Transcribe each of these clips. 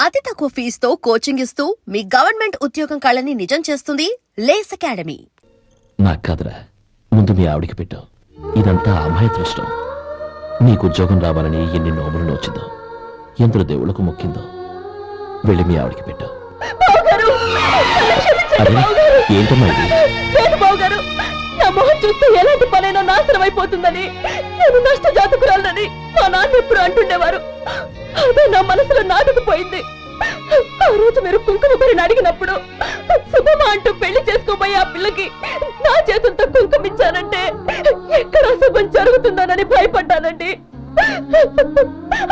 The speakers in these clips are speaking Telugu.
అతి తక్కువ ఫీజుతో కోచింగ్ ఇస్తూ మీ గవర్నమెంట్ ఉద్యోగం కళని నిజం చేస్తుంది లేస్ అకాడమీ. నాకు కాదురా, ముందు మీ ఆవిడికి పెట్టావు. ఇదంతా అమ్మాయి దృష్టం. నీకు ఉద్యోగం రావాలని ఎన్ని నోములు నోచిందో, ఎందరు దేవుళ్లకు మొక్కిందో. వెళ్ళి మీ ఆవిడికి పెట్టావు. ఏంటమ్మా ఇది? నా మొహం చూస్తే ఎలాంటి పనైనా నాశనం అయిపోతుందని, నేను నష్ట జాతకురాలని మా నాన్న ఎప్పుడు అంటుండేవారు. అదే నా మనసులో నాటుకుపోయింది. ఆ రోజు మీరు కుంకుమ భరిని అడిగినప్పుడు శుభమా అంటూ పెళ్లి చేసుకోబోయే ఆ పిల్లకి నా చేతులతో కుంకుమించానంటే ఎక్కడ శుభం జరుగుతుందోనని భయపడ్డానండి.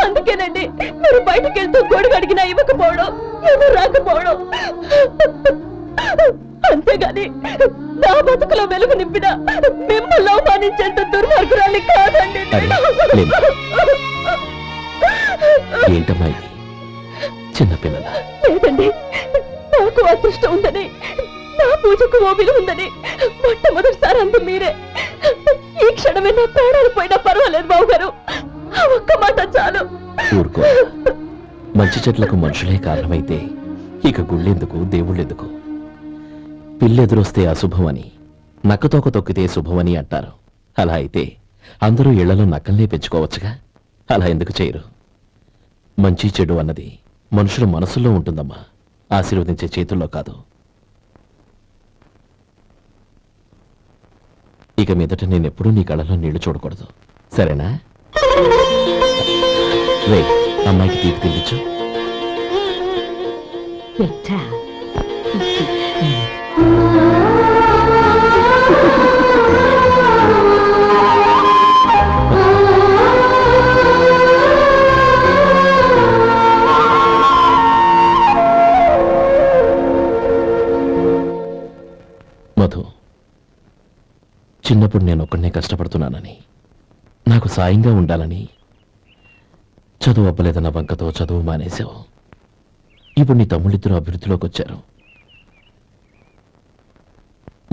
అందుకేనండి మీరు బయటకు వెళ్తూ గొడుగు అడిగినా ఇవ్వకపోవడం, ఎవరు రాకపోవడం. అంతేగాని నా బతుకులో వెలుగు నింపిన మిమ్మల్ని అవమానించేంత దుర్మార్గురాలి కాదండి. ఏంటమ్మా ఇది? చిన్నపిల్లల లేదండి, నాకు అదృష్టం ఉందని, నా పూజకు ఓ విలువ ఉందని మొట్టమొదటిసారి అందు మీరే. ఈ క్షణమే నా ప్రాణాలు పోయినా పర్వాలేదు బాబు గారు, ఆ ఒక్క మాట చాలు. ఊరుకో. మంచి చెట్లకు మనుషులే కారణమైతే ఇక గుళ్ళెందుకు, దేవుళ్ళెందుకు? పిల్లెదురొస్తే అశుభమని, నక్కతోక తొక్కితే శుభమని అంటారు. అలా అయితే అందరూ ఇళ్లలో నక్కల్నే పెంచుకోవచ్చుగా. అలా ఎందుకు చేయరు? మంచి చెడు అన్నది మనుషుల మనసుల్లో ఉంటుందమ్మా, ఆశీర్వదించే చేతుల్లో కాదు. ఇక మీదట నేనెప్పుడూ నీ కళ్ళలో నీళ్లు చూడకూడదు, సరేనా? రే, అమ్మాయికి తీపి తినిపించు. మధు, చిన్నప్పుడు నేను ఒక్కడనే కష్టపడుతున్నానని, నాకు సాయంగా ఉండాలని చదువు అవ్వలేదన్న వంకతో చదువు మానేశావు. ఇప్పుడు నీ తమ్ముళ్ళిద్దరూ అభివృద్ధిలోకి వచ్చారు.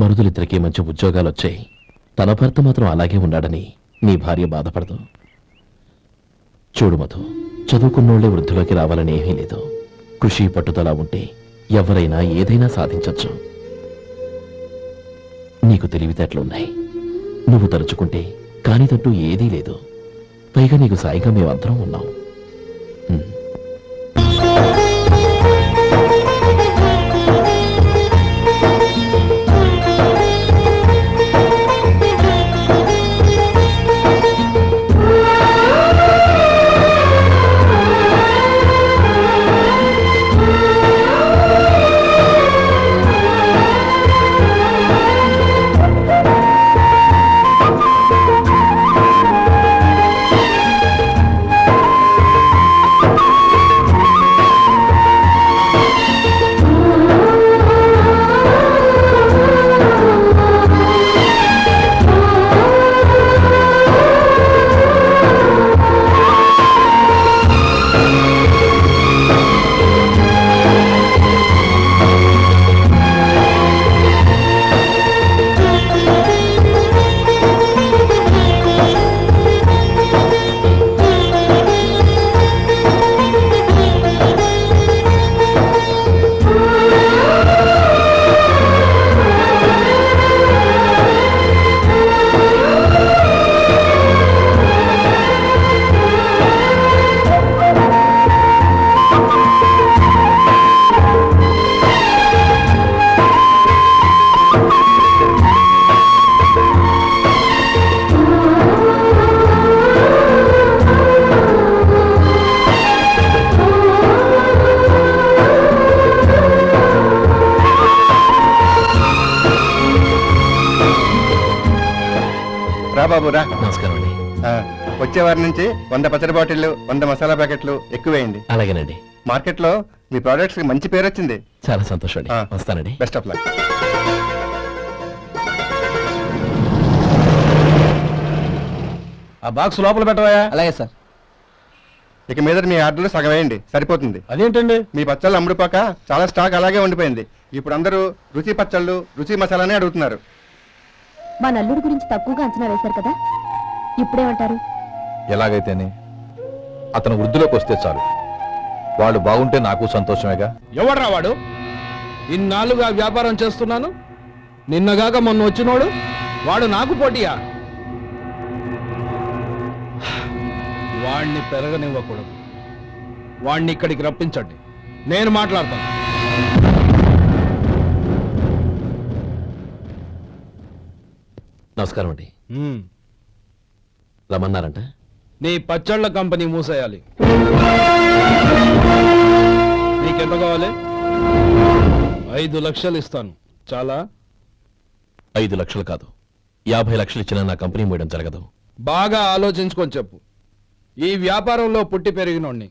మరుదులిద్దరికీ మంచి ఉద్యోగాలు వచ్చాయి. తన భర్త మాత్రం అలాగే ఉన్నాడని నీ భార్య బాధపడదు. చూడు మధు, చదువుకున్నోళ్లే వృద్ధిలోకి రావాలని ఏమీ లేదు. కృషి పట్టుదల ఉంటే ఎవరైనా ఏదైనా సాధించొచ్చు. నీకు తెలివితేటలున్నాయి. నువ్వు తలుచుకుంటే కానిదంటూ ఏదీ లేదు. పైగా నీకు సాయిగా మేమందరం ఉన్నాం. బాబు రా. నమస్కారం అండి. వచ్చే వారి నుంచి 100 పచ్చడి బాటిళ్లు, 100 మసాలా ప్యాకెట్లు ఎక్కువేయండి. అలాగేనండి. మార్కెట్ లో మీ ప్రొడక్ట్స్ కి మంచి పేరు వచ్చింది. చాలా సంతోషం అండి. వస్తానండి. Best of luck. ఆ బాక్స్ లోపల పెట్టవా? అలాగే సార్. ఇక మీద మీ ఆర్డర్లు సగం వేయండి, సరిపోతుంది. అదేంటండి? మీ పచ్చళ్ళు అమ్ముడుపోక చాలా స్టాక్ అలాగే ఉండిపోయింది. ఇప్పుడు అందరూ రుచి పచ్చళ్ళు, రుచి మసాలానే అడుగుతున్నారు. మా నల్లుడి గురించి తక్కువగా అంచనా వేశారు కదా, ఇప్పుడేమంటారు? ఎలాగైతేనే అతను వృద్ధిలోకి వస్తే చాలు. వాళ్ళు బాగుంటే నాకు సంతోషమేగా. ఎవడ్రా వాడు? ఇన్నాళ్ళుగా వ్యాపారం చేస్తున్నాను, నిన్నగాక మొన్న వచ్చినోడు వాడు నాకు పోటీయా? వాణ్ణి పెరగనివ్వకూడదు. వాణ్ణి ఇక్కడికి రప్పించండి, నేను మాట్లాడతాను. నమస్కారం అండి. రమ్మన్నారంట? నీ పచ్చళ్ళ కంపెనీ మూసేయాలి. నీకెంత కావాలి? 5 లక్షలు ఇస్తాను. చాలా? 5 లక్షలు కాదు, 50 లక్షలు ఇచ్చినా నా కంపెనీ మూయడం జరగదు. బాగా ఆలోచించుకొని చెప్పు. ఈ వ్యాపారంలో పుట్టి పెరిగినోణ్ణి,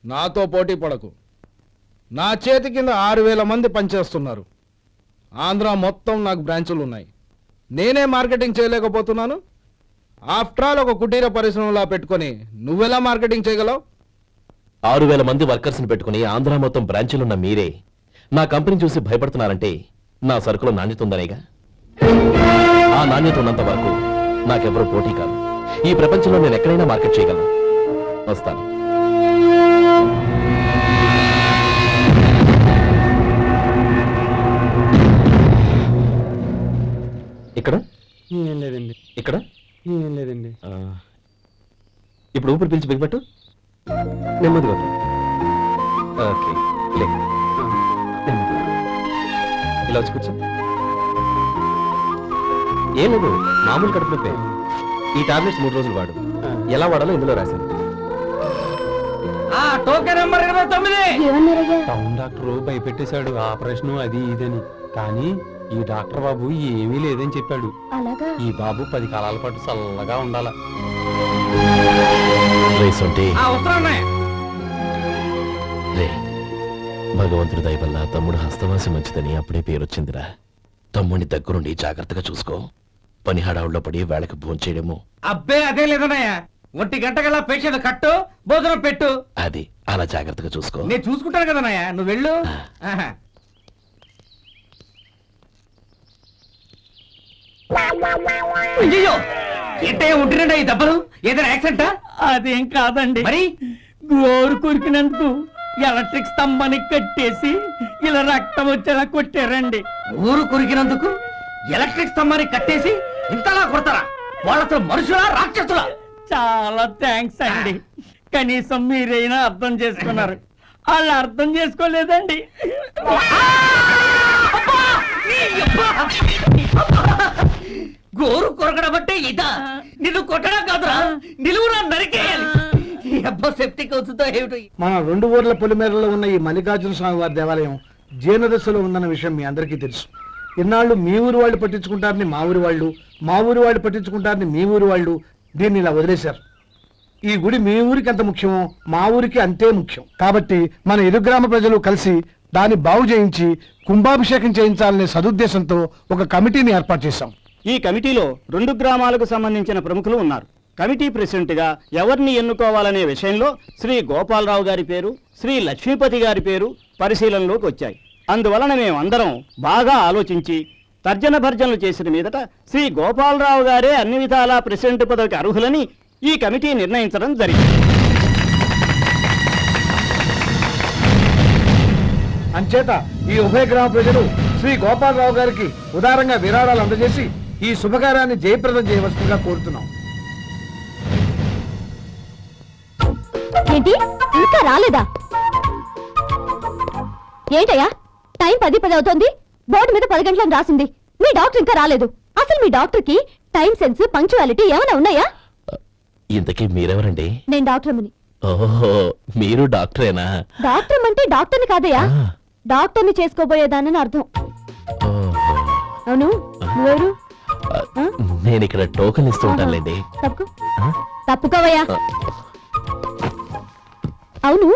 నాతో పోటీ పడకు. నా చేతి కింద 6,000 మంది పనిచేస్తున్నారు. ఆంధ్ర మొత్తం నాకు బ్రాంచులు ఉన్నాయి. నేనే మార్కెటింగ్ చేయలేకపోతున్నాను. ఆఫ్టర్ ఆల్ ఒక కుటీర పరిశ్రమలా పెట్టుకొని నువ్వెలా మార్కెటింగ్ చేయగలవు? 6,000 మంది వర్కర్స్ని పెట్టుకుని ఆంధ్ర మొత్తం బ్రాంచీలున్న మీరే నా కంపెనీ చూసి భయపడుతున్నారంటే నా సరుకులో నాణ్యత ఉందనేగా. ఆ నాణ్యత ఉన్నంత వరకు నాకెవరూ పోటీ కాదు. ఈ ప్రపంచంలో నేను ఎక్కడైనా మార్కెట్ చేయగలను. వస్తాను. ఇక్కడ ఏం లేదండి, ఇక్కడ ఏం లేదండి. ఇప్పుడు ఊపిరి పీల్చి బిగపట్టు. నెమ్మదిగా వద్దు. ఓకే, లే. నెమ్మదిగా. ఇలా వచ్చి కూర్చో. ఏం లేదు, మామూలు కడుపు నొప్పే. ఈ టాబ్లెట్స్ 3 రోజులు వాడు. ఎలా వాడాలో ఇందులో రాశాను. టౌన్ డాక్టర్ భయపెట్టేశాడు, ఆపరేషన్ అది ఇదని. కానీ ఈ డాక్టర్ బాబు ఏమీ లేదని చెప్పాడు. ఈ బాబు 10 కాలాల పాటు చల్లగా ఉండాల. రే, భగవంతుడి దయ వల్ల తమ్ముడు హస్తవాసి మంచిదని అప్పుడే పేరొచ్చిందిరా. తమ్ముడిని దగ్గరుండి జాగ్రత్తగా చూసుకో. పని హడావుల్లో పడి వేళకి భోంచేయడము. అబ్బే అదే లేదన్నయ్య, 1 గంట గల పేషెంట్ కట్టు, భోజనం పెట్టు. అది అలా జాగ్రత్తగా చూసుకో. నేను చూసుకుంటాను కదన్నయ్య, నువ్వు వెళ్ళు. ఆహా. అయ్యో, ఏంటయ్యా ఉంటున్నాడా ఈ దెబ్బలు? ఏదైనా యాక్సిడెంటా? అదేం కాదండి, మరి గోరు కొరికినందుకు ఎలక్ట్రిక్ స్తంభానికి కట్టేసి ఇలా రక్తం వచ్చేలా కొట్టారండి. ఊరు కొరికినందుకు ఎలక్ట్రిక్ స్తంభాన్ని కట్టేసి ఇంతలా కొడతారా? వాళ్ళతో మనుషులా రాక్షసులా? చాలా థ్యాంక్స్ అండి, కనీసం మీరైనా అర్థం చేసుకున్నారు. వాళ్ళు అర్థం చేసుకోలేదండి. గోరు కొరకడం అంటే ఇదా? నిన్ను కొట్టడం కాదురా, నిలువురా నరికేయాలి. అబ్బా సెప్టిక్ అవుతుందో ఏమిటో. మన 2 ఊర్ల పొలిమేరలో ఉన్న ఈ మల్లికార్జున స్వామి వారి దేవాలయం జీర్ణదశలో ఉందన్న విషయం మీ అందరికీ తెలుసు. ఇన్నాళ్ళు మీ ఊరు వాళ్ళు పట్టించుకుంటారని మా ఊరి వాళ్ళు, మా ఊరి వాళ్ళు పట్టించుకుంటారని మీ ఊరి వాళ్ళు దీన్ని ఇలా వదిలేశారు. ఈ గుడి మీ ఊరికి ఎంత ముఖ్యమో మా ఊరికి అంతే ముఖ్యం. కాబట్టి మన ఇరు గ్రామ ప్రజలు కలిసి దాన్ని బాగు చేయించి కుంభాభిషేకం చేయించాలనే సదుద్దేశంతో ఒక కమిటీని ఏర్పాటు చేశాం. ఈ కమిటీలో 2 గ్రామాలకు సంబంధించిన ప్రముఖులు ఉన్నారు. కమిటీ ప్రెసిడెంట్ గా ఎవరిని ఎన్నుకోవాలనే విషయంలో శ్రీ గోపాలరావు గారి పేరు, శ్రీ లక్ష్మీపతి గారి పేరు పరిశీలనలోకి వచ్చాయి. అందువలన మేమందరం బాగా ఆలోచించి తర్జన భర్జనలు చేసిన మీదట శ్రీ గోపాలరావు గారే అన్ని విధాలా ప్రెసిడెంట్ పదవికి అర్హులని ఈ కమిటీ నిర్ణయించడం జరిగింది. అంచేత ఈ ఉభయ గ్రామ ప్రజలు శ్రీ గోపాలరావు గారికి ఉదారంగా విరాళాలు అందజేసి ఈ శుభకార్యాన్ని జయప్రదం చేయవలసిందిగా కోరుతున్నాం. ఏంటి ఇంకా రాలేదా? ఏంటయ్యా, టైం 10 అవుతోంది, బోర్డు మీద 10 గంటలని రాసింది. మీ డాక్టర్ ఇంకా రాలేదు. అసలు మీ డాక్టర్ కి టైం సెన్స్, పంక్చువాలిటీ ఏమైనా ఉన్నాయా? ఇంతకీ మీరెవరండి? నేను డాక్టర్ అమ్మని. ఓహో, మీరు డాక్టరేనా? డాక్టర్ అంటే డాక్టర్ని కాదయ్యా, డాక్టర్ని చేసుకోబోయేదానని అర్థం. ఓహో. అవును, నువ్వెవరు? నేను ఇక్కడ టోకెన్ ఇస్తూ ఉంటానులేండి. తప్పుకో, తప్పుకోవయ్యా. అవును,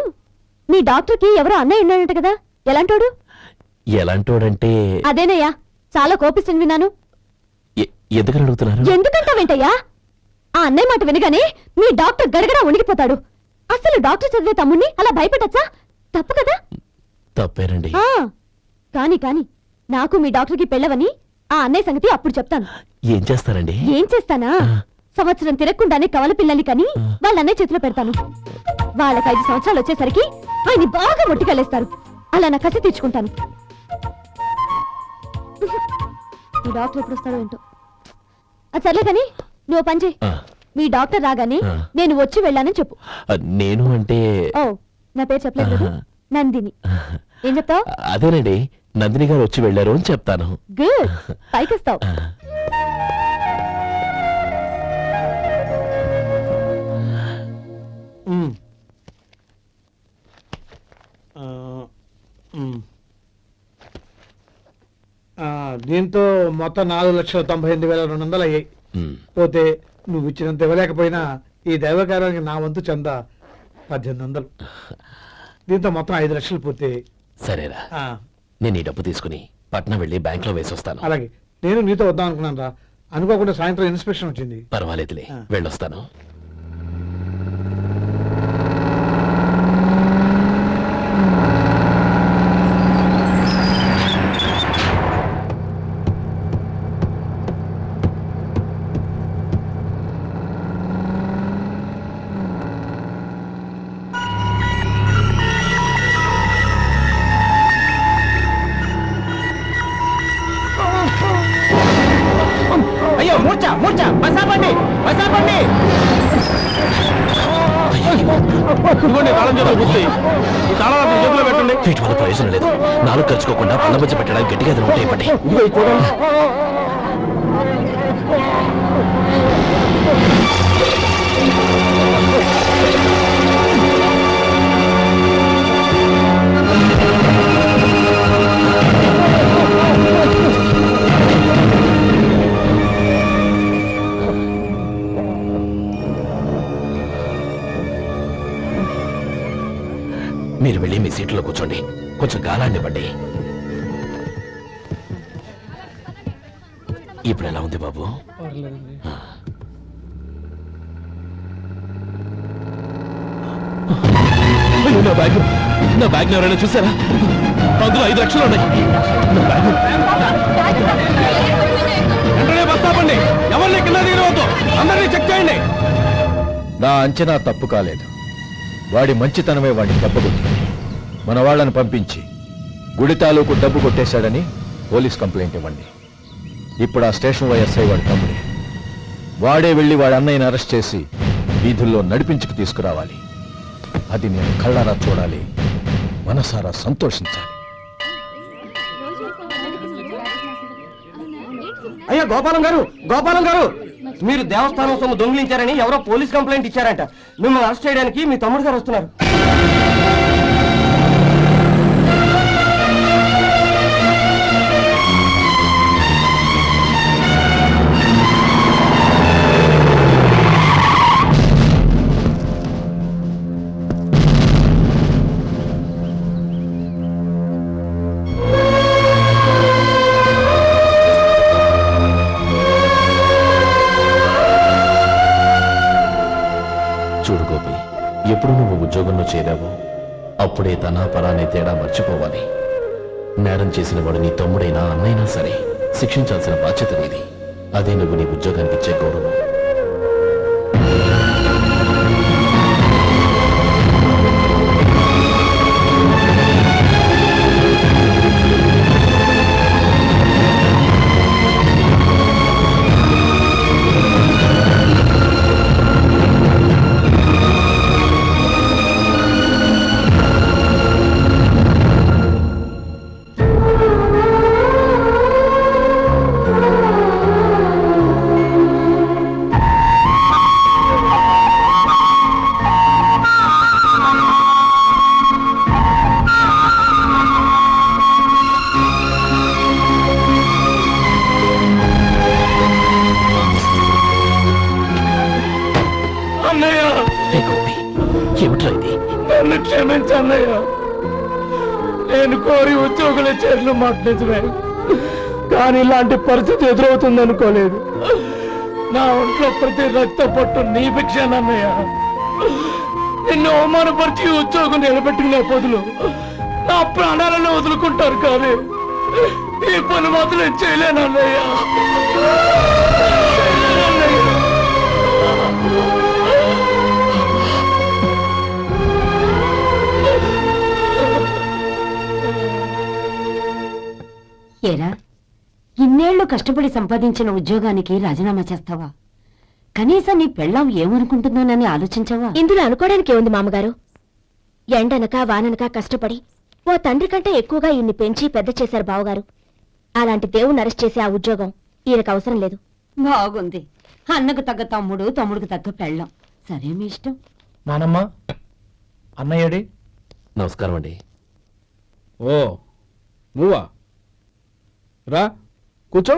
మీ డాక్టర్ కి ఎవరో అన్నయ్య ఉన్నాడంట కదా, ఎలాంటోడు? ఎలాంటోడంటే అదేనయ్యా, చాలా కోపిస్తుంది విన్నాను. ఎందుకని అడుగుతున్నారు? ఎందుకంటావేంటయ్యా? ఆ అన్నయ్య మాట వినగానే మీ డాక్టర్ గడగడా ఉణిగిపోతాడు. అసలు డాక్టర్ చదివే తమ్ముణ్ణి అలా భయపెట్టచ్చా? తప్పు కదా? తప్పేనండి. కాని కాని నాకు మీ డాక్టర్ కి పెళ్ళవని ఆ అన్నయ్య సంగతి అప్పుడు చెప్తాను. ఏం చేస్తారండి? ఏం చేస్తానా? సంవత్సరం తిరగకుండానే కవల పిల్లల్ని కని వాళ్ళ అన్నయ్య చేతిలో పెడతాను. వాళ్ళకి 5 సంవత్సరాలు వచ్చేసరికి ఆయన్ని బాగా ఒట్టికెళ్ళేస్తారు. అలా నా కసి తీర్చుకుంటాను. ఈ డాక్టర్ ఎప్పుడు వస్తాడో ఏంటో. అది సర్లే కానీ నువ్వు పని చేయి. ఆ, మీ డాక్టర్ రాగానే ఆ. నేను వచ్చి వెళ్ళానని చెప్పు. నేను అంటే ఓ, నా పేరు చెప్పలేదు కదా? నందిని. ఏం చెప్తావు? అదేనండి, నందిని గారు వచ్చి వెళ్ళారు అని చెప్తాను. గుడ్, పైకొస్తావు. ఆ, ఉమ్. ఆ, ఉమ్. దీంతో మొత్తం 4,98,200 అయ్యాయి. ఉమ్. పోతే నువ్వు ఇచ్చినంత ఇవ్వలేకపోయినా ఈ దైవకార్యానికి నా వంతు చంద 1800. దీంతో మొత్తం 5 లక్షలు పోతే సరేరా, నేను ఈ డబ్బు తీసుకుని పట్నం వెళ్ళి బ్యాంక్ లో వేసొస్తాను. అలాగే నేను నీతో వద్దాం అనుకున్నాను రా. అనుకోకుండా సాయంత్రం ఇన్స్పెక్షన్ వచ్చింది. పర్వాలేదులే, ఆ. వెళ్ళొస్తాను. అయ్యో మూర్చ మూర్చ బసాపండి బసాపండి. ఇదిగోండి తాళం చేతులు పూర్తి. ఈ తాళం అతని చేతిలో పెట్టండి. వీటి వల్ల ప్రయోజనం లేదు. నాలుగు ఖర్చుకోకుండా పళ్ళ మధ్య పెట్టడానికి గట్టిగా ఎదురు ఉంటాయి. ఇవ్వండి. ఇదిగో ఇది చూడండి. మీరు వెళ్ళి మీ సీట్లో కూర్చోండి. కొంచెం గాలాన్ని ఇవ్వండి. ఇప్పుడు ఎలా ఉంది బాబు? ఆ. అయ్యో, నా బ్యాగ్ ఎవరైనా చూసారా? అందులో 5 లక్షలు ఉన్నాయి. నా బ్యాగ్ వెంటనే బస్ ఆపండి. ఎవరిని కింద దిగవద్దు. అందరినీ చెక్ చేయండి. నా అంచనా తప్పు కాలేదు. వాడి మంచితనమే వాడిని దెబ్బకొట్టింది. మన వాళ్ళని పంపించి గుడి తాలూకు డబ్బు కొట్టేశాడని పోలీస్ కంప్లైంట్ ఇవ్వండి. ఇప్పుడు ఆ స్టేషన్లో ఎస్ఐ వాడి తమ్ముడే. వాడే వెళ్ళి వాడి అన్నయ్యని అరెస్ట్ చేసి వీధుల్లో నడిపించుకు తీసుకురావాలి. అది నేను కళ్ళారా చూడాలి, మనసారా సంతోషించాలి. అయ్యో గోపాలం గారు, గోపాలం గారు, మీరు దేవస్థానం సొమ్ము దొంగిలించారని ఎవరో పోలీస్ కంప్లైంట్ ఇచ్చారంట. మిమ్మల్ని అరెస్ట్ చేయడానికి మీ తమ్ముడు గారు వస్తున్నారు. చూడు గోపి, ఎప్పుడు నువ్వు ఉద్యోగంలో చేరావో అప్పుడే తన పరానే తేడా మర్చిపోవాలి. నేరం చేసిన వాడు నీ తమ్ముడైనా అన్నైనా సరే శిక్షించాల్సిన బాధ్యత నీది. అదే నువ్వు నీ ఉద్యోగానికి ఇచ్చే గౌరవం. ఏమిట్రా ఇది? నన్ను క్షమించన్నయ్య. నేను కోరి ఉద్యోగుల చేతులు మాట నిజమే, కానీ ఇలాంటి పరిస్థితి ఎదురవుతుంది అనుకోలేదు. నా ఒంట్లో ప్రతి రక్త పట్టు నీ భిక్షానన్నయ్య. నిన్ను అవమానపరిచి ఉద్యోగం నిలబెట్టుకునే బదులు నా ప్రాణాలను వదులుకుంటారు, కానీ ఈ పని మాత్రం చేయలేనన్నయ్య. ఏరా, ఇన్నేళ్లు కష్టపడి సంపాదించిన ఉద్యోగానికి రాజీనామా చేస్తావా? కనీసం నీ పెళ్ళాం ఏమనుకుంటుందోనని ఆలోచించవా? ఇందులో అనుకోవడానికి ఏముంది మామగారు? ఎండనక వాననక కష్టపడి ఓ తండ్రి కంటే ఎక్కువగా ఈయన్ని పెంచి పెద్ద చేశారు బావగారు. అలాంటి దేవుణ్ణి అరెస్ట్ చేసే ఆ ఉద్యోగం ఈయనకు అవసరం లేదు. బాగుంది. అన్నకు తగ్గ తమ్ముడు, తమ్ముడికి తగ్గ పెళ్ళాం. సరే, మీ ఇష్టం. నానమ్మ, అన్నయ్యడి. నమస్కారం అండి. ఓ నువ్వా? రా కూర్చో.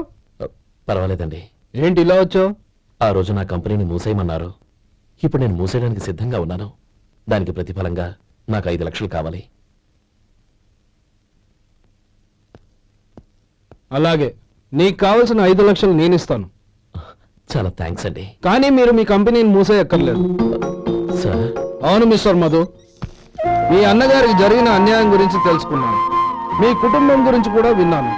పర్వాలేదండి. ఏంటి ఇలా వచ్చావు? ఆ రోజు నా కంపెనీని మూసేయమన్నారు. ఇప్పుడు నేను మూసేయడానికి సిద్ధంగా ఉన్నాను. దానికి ప్రతిఫలంగా నాకు 5 లక్షలు కావాలి. అలాగే, నీకు కావలసిన 5 లక్షలు నేను ఇస్తాను. చాలా థ్యాంక్స్ అండి. కానీ మీరు మీ కంపెనీని మూసేయక్కర్లేదు. సార్, అవును మిస్టర్ మధు, మీ అన్నగారికి జరిగిన అన్యాయం గురించి తెలుసుకున్నాను. మీ కుటుంబం గురించి కూడా విన్నాను.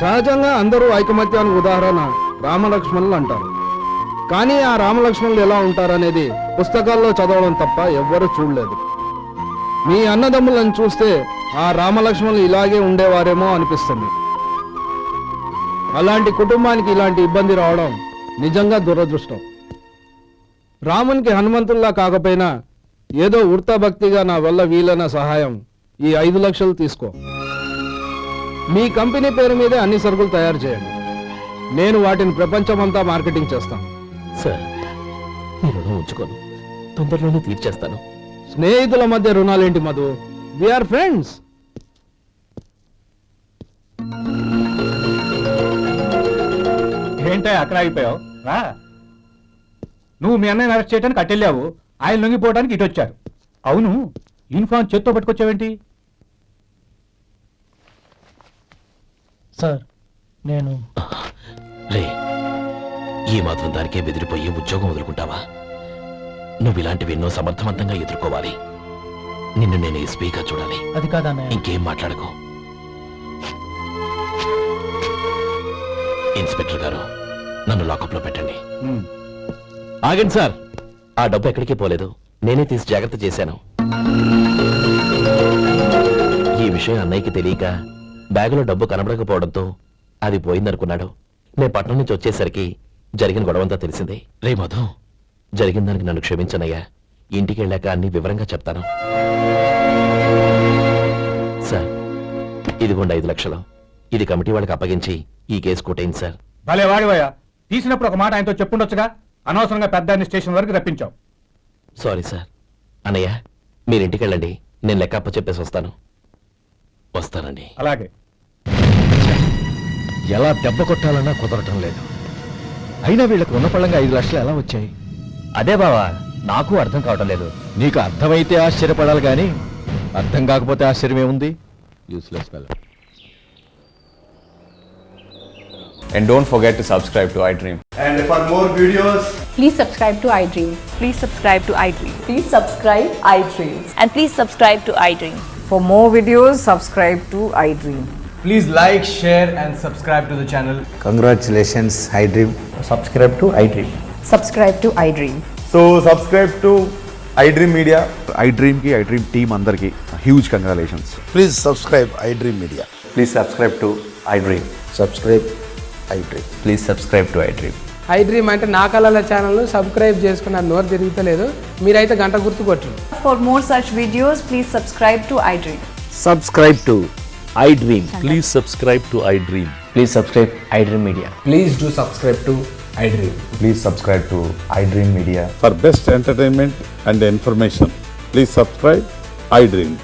సహజంగా అందరూ ఐకమత్యానికి ఉదాహరణ రామలక్ష్మణులు అంటారు. కానీ ఆ రామలక్ష్మణులు ఎలా ఉంటారనేది పుస్తకాల్లో చదవడం తప్ప ఎవ్వరూ చూడలేదు. మీ అన్నదమ్ములను చూస్తే ఆ రామలక్ష్మణులు ఇలాగే ఉండేవారేమో అనిపిస్తుంది. అలాంటి కుటుంబానికి ఇలాంటి ఇబ్బంది రావడం నిజంగా దురదృష్టం. రామునికి హనుమంతుల్లా కాకపోయినా ఏదో ఉడతాభక్తిగా నా వల్ల వీలైన సహాయం ఈ 5 లక్షలు తీసుకో. మీ కంపెనీ పేరు మీదే అన్ని సరుకులు తయారు చేయండి. నేను వాటిని ప్రపంచమంతా మార్కెటింగ్ చేస్తాను. సార్, మీ రుణం ఉంచుకోను. తొందరలోనే తీర్చేస్తాను. స్నేహితుల మధ్య రుణాలేంటి మధు? We are friends. ఏంటో అక్కడ ఆగిపోయావు? రా. నువ్వు మీ అన్నయ్యని అరెస్ట్ చేయడానికి అట్టెళ్ళావు, ఆయన లొంగిపోవడానికి ఇటు వచ్చారు. అవును, యూనిఫామ్ చేత్తో పట్టుకొచ్చావేంటి? సార్, నేను రే, ఈ మాత్రం దానికే బెదిరిపోయి ఉద్యోగం వదులుకుంటావా? నువ్వు ఇలాంటివి ఎన్నో సమర్థవంతంగా ఎదుర్కోవాలి. నిన్ను నేను ఎస్పీగా చూడాలి. అది కాదన్నయ్య. ఇంకేం మాట్లాడకు. ఇన్స్పెక్టర్ గారు, నన్ను లాకప్లో పెట్టండి. ఆగండి సార్, ఆ డబ్బు ఎక్కడికి పోలేదు. నేనే తీసి జాగ్రత్త చేశాను. ఈ విషయం అన్నయ్యకి తెలియక బ్యాగులో డబ్బు కనబడకపోవడంతో అది పోయిందనుకున్నాడు. నేను పట్నం నుంచి వచ్చేసరికి జరిగిన గొడవంతా తెలిసింది. రే మధు, జరిగిన దానికి నన్ను క్షమించనయ్యా. ఇంటికి వెళ్ళాక అన్ని వివరంగా చెప్తాను. సార్, ఇదిగోండి 5 లక్షలు. ఇది కమిటీ వాళ్ళకి అప్పగించి ఈ కేసు కొట్టేయండి సార్. భలే వాడివయ్యా, తీసినప్పుడు ఒక మాట ఆయనతో చెప్పుండొచ్చుగా. అనవసరంగా పెద్ద స్టేషన్ వరకు రప్పించావు. Sorry sir. అన్నయ్య, మీరు ఇంటికి వెళ్ళండి. నేను లెక్క అప్ప చెప్పేసి వస్తానండి. అలాగే. ఎలా దెబ్బ కొట్టాలన్నా కుదరటం లేదు. అయినా వీళ్ళకు ఉన్న పళ్ళంగా 5 లక్షలు ఎలా వచ్చాయి? అదే బావా, నాకు అర్థం కావటం లేదు. నీకు అర్థమైతే ఆశ్చర్యపడాలి కానీ అర్థం కాకపోతే ఆశ్చర్యమేముంది? Useless fellow. And don't forget to subscribe to iDream. And for more videos, Please subscribe to iDream. Please subscribe to iDream. Please subscribe iDream. And please subscribe to iDream. For more videos, subscribe to iDream. Please like, share and subscribe to the channel. Congratulations, iDream. Subscribe to iDream. Subscribe to iDream. So subscribe to iDream Media. iDream ki iDream team andarki huge congratulations. Please subscribe iDream Media. Please subscribe to iDream. Subscribe iDream. Please subscribe to iDream. iDream అంటే నా కళల ఛానల్ సబ్స్క్రైబ్ చేసుకున్న నోరు తిరుగుతలేదు. మీరైతే గంట గుర్తు కొట్టండి. For more such videos, please subscribe to iDream. Subscribe to iDream. Please subscribe to iDream. Please subscribe iDream Media. Please do subscribe to iDream. Please subscribe to iDream Media. For best entertainment and information, please subscribe iDream.